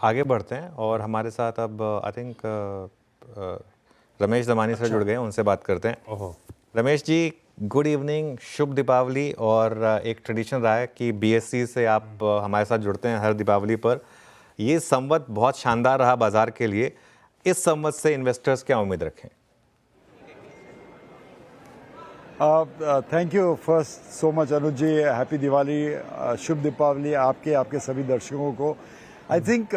आगे बढ़ते हैं और हमारे साथ अब I think Ramesh Damani sir जुड़ गए हैं, उनसे बात करते हैं। ओहो। रमेश जी, गुड इवनिंग, शुभ दीपावली। और एक ट्रेडिशन रहा है कि बीएससी से आप हमारे साथ जुड़ते हैं हर दीपावली पर। ये संवत बहुत शानदार रहा बाजार के लिए। इस संवत से इन्वेस्टर्स क्या उम्मीद रखें? Thank you first so much Anuj ji, happy Diwali, शुभ दीपावली आपके सभी दर्शकों को। I think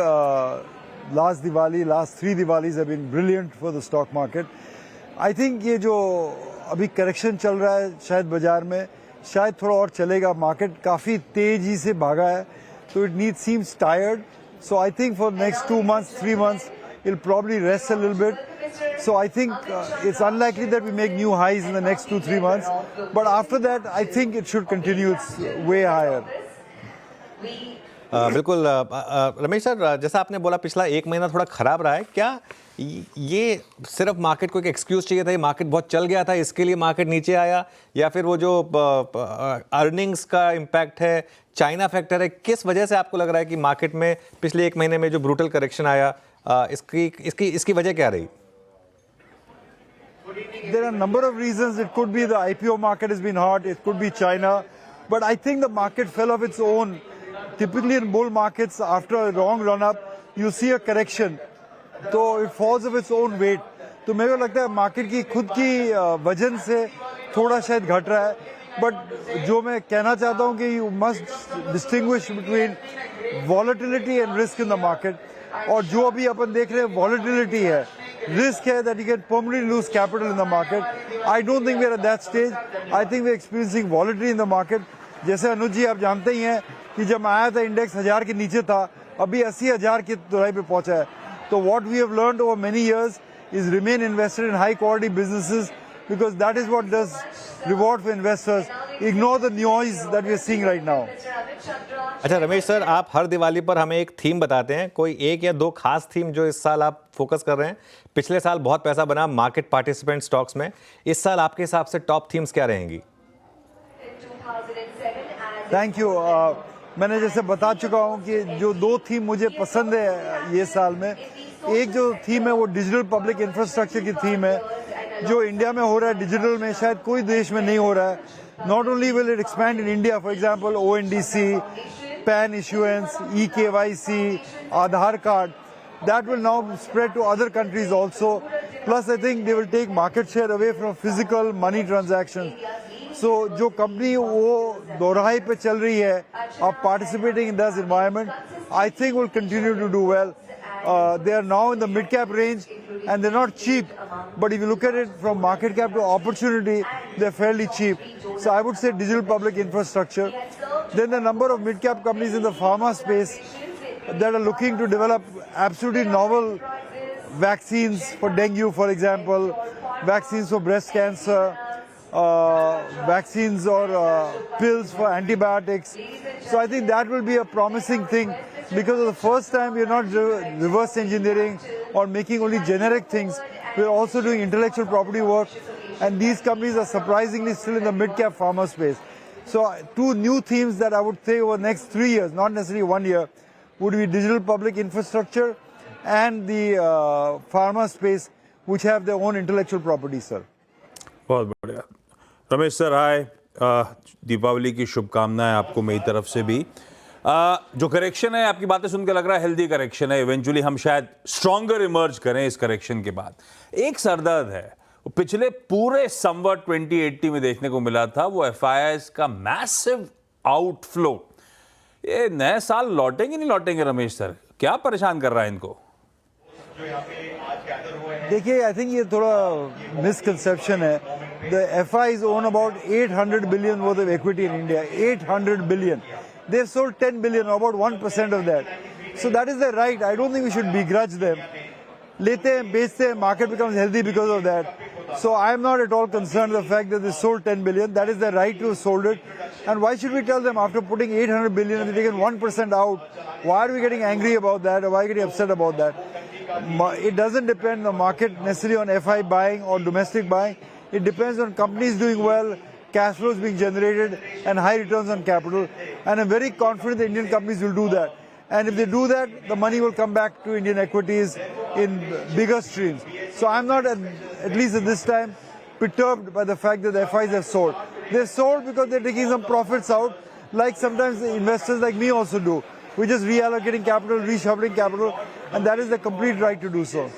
last Diwali, last 3 Diwalis have been brilliant for the stock market. I think ये जो अभी करेक्शन चल रहा है शायद बाजार में, शायद थोड़ा और चलेगा। मार्केट काफ़ी तेजी से भागा है, तो it seems tired. So I think for the next 2 months, 3 months, it'll probably rest a little bit. So I think it's unlikely that we make new highs in the next 2-3 months. But after that, I think it should continue its way higher. बिल्कुल Ramesh sir, जैसा आपने बोला पिछला 1 महीना थोड़ा खराब रहा है। क्या ये सिर्फ मार्केट को एक एक्सक्यूज चाहिए था, ये मार्केट बहुत चल गया था इसके लिए मार्केट नीचे आया, या फिर वो जो अर्निंग्स का इम्पैक्ट है, चाइना फैक्टर है? किस वजह से आपको लग रहा है कि मार्केट में पिछले 1 महीने में जो ब्रूटल करेक्शन आया, इसकी वजह क्या रही? There are a number of reasons. It could be the IPO market has been hot. It could be China. But I think the market fell off its own. Typically in bull markets, after a long run-up, you see a correction. तो it falls of its own weight. तो मेरे को लगता है market की खुद की वजन से थोड़ा शायद घट रहा है। बट जो मैं कहना चाहता हूँ कि you must distinguish between volatility and risk in the market. और जो अभी अपन देख रहे हैं वॉलेटिलिटी है, रिस्क है that you can permanently lose capital in the market. I don't think we are at that stage. I think we are experiencing volatility in the market. जैसे अनुज जी आप जानते ही हैं कि जब आया था इंडेक्स 1000 के नीचे था, अभी 80,000 की तुराई पे पहुंचा है। तो what we have learned over many years is remain invested in high quality businesses, because that is what does reward for investors. Ignore the noise that we are seeing right now. अच्छा Ramesh sir, आप हर दिवाली पर हमें एक theme बताते हैं, कोई 1 या 2 खास थीम जो इस साल आप फोकस कर रहे हैं? पिछले साल बहुत पैसा बना मार्केट पार्टिसिपेंट स्टॉक्स में, इस साल आपके हिसाब से टॉप थीम्स क्या रहेंगी? Thank you. मैंने जैसे बता चुका हूँ कि जो 2 थीम मुझे पसंद है ये साल में, एक जो थीम है वो डिजिटल पब्लिक इंफ्रास्ट्रक्चर की थीम है। जो इंडिया में हो रहा है डिजिटल में, शायद कोई देश में नहीं हो रहा है। Not only will it expand in India, for example ONDC, pan issuance, EKYC, Aadhaar card, that will now spread to other countries also. Plus I think they will take market share away from physical money transactions. So जो company वो दोराहे पे चल रही है, आप participating in this environment, I think will continue to do well. They are now in the mid cap range and they're not cheap, but if you look at it from market cap to opportunity, they're fairly cheap. So I would say digital public infrastructure. Then the number of mid cap companies in the pharma space that are looking to develop absolutely novel vaccines for dengue, for example, vaccines for breast cancer, vaccines or pills for antibiotics. So I think that will be a promising thing, because for the first time we are not reverse engineering or making only generic things. We are also doing intellectual property work, and these companies are surprisingly still in the mid-cap pharma space. So 2 new themes that I would say over the next 3 years, not necessarily 1 year, would be digital public infrastructure and the pharma space, which have their own intellectual property, sir. बहुत बढ़िया Ramesh sir, हाय, दीपावली की शुभकामनाएं आपको मेरी तरफ से भी। जो करेक्शन है, आपकी बातें सुनकर लग रहा है हेल्दी करेक्शन है। इवेंचुअली हम शायद स्ट्रॉन्गर इमर्ज करें इस करेक्शन के बाद। एक सरदर्द है, वो पिछले पूरे संवत 2080 में देखने को मिला था, वो FIIs का मैसिव आउटफ्लो। ये नए साल लौटेंगे नहीं लौटेंगे रमेश सर? क्या परेशान कर रहा है इनको? देखिए, आई थिंक ये थोड़ा मिसकंसेप्शन है। The FIIs own about 800 billion worth of equity in India. 800 billion. They've sold 10 billion, about 1% of that. So that is their right. I don't think we should begrudge them. लेते हैं, बेचते हैं, market becomes healthy because of that. So I am not at all concerned with the fact that they sold 10 billion. That is their right to have sold it. And why should we tell them after putting 800 billion and they've taken 1% out? Why are we getting angry about that, or why are we getting upset about that? It doesn't depend on the market necessarily on FI buying or domestic buying. It depends on companies doing well, cash flows being generated, and high returns on capital. And I'm very confident the Indian companies will do that. And if they do that, the money will come back to Indian equities in bigger streams. So I'm not, at least at this time, perturbed by the fact that the FIs have sold. They've sold because they're taking some profits out, like sometimes investors like me also do. We're just reallocating capital, reshuffling capital, and that is the complete right to do so.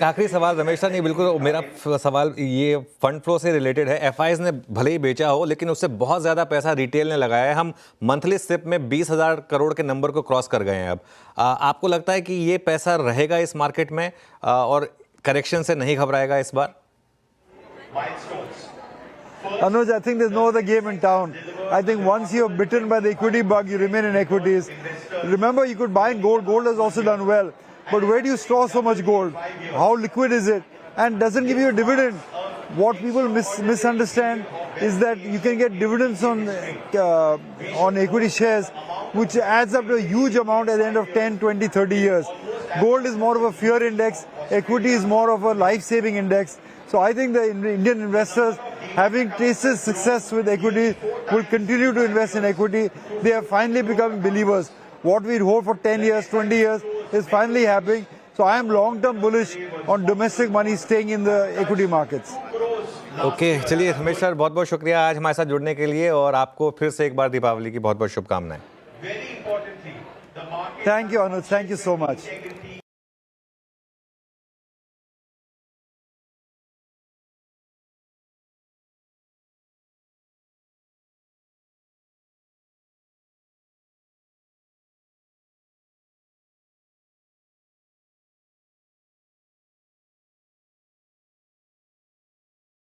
आखिरी सवाल Ramesh sir, नहीं बिल्कुल मेरा सवाल ये fund flow से related है। FIIs ने भले ही बेचा हो लेकिन उससे बहुत ज़्यादा पैसा रिटेल ने लगाया है। हम मंथली सिप में 20,000 करोड़ के नंबर को क्रॉस कर गए हैं अब। आपको लगता है कि ये पैसा रहेगा इस मार्केट में और करेक्शन से नहीं घबराएगा इस बार? Anuj, I think there's no other game in town. I think once you're bitten by the equity bug, you remain in equities. Remember, you could buy in gold. Gold has also done well. But where do you store so much gold? How liquid is it? And doesn't give you a dividend. What people misunderstand is that you can get dividends on equity shares, which adds up to a huge amount at the end of 10, 20, 30 years. Gold is more of a fear index. Equity is more of a life-saving index. So I think the Indian investors, having tasted success with equity, will continue to invest in equity. They are finally becoming believers. What we hold for 10 years, 20 years is finally happening. So I am long-term bullish on domestic money staying in the equity markets. Okay, चलिए Ramesh sir, बहुत बहुत शुक्रिया आज हमारे साथ जुड़ने के लिए और आपको फिर से एक बार दीपावली की बहुत बहुत शुभकामनाएं। Thank you, Anuj. Thank you so much.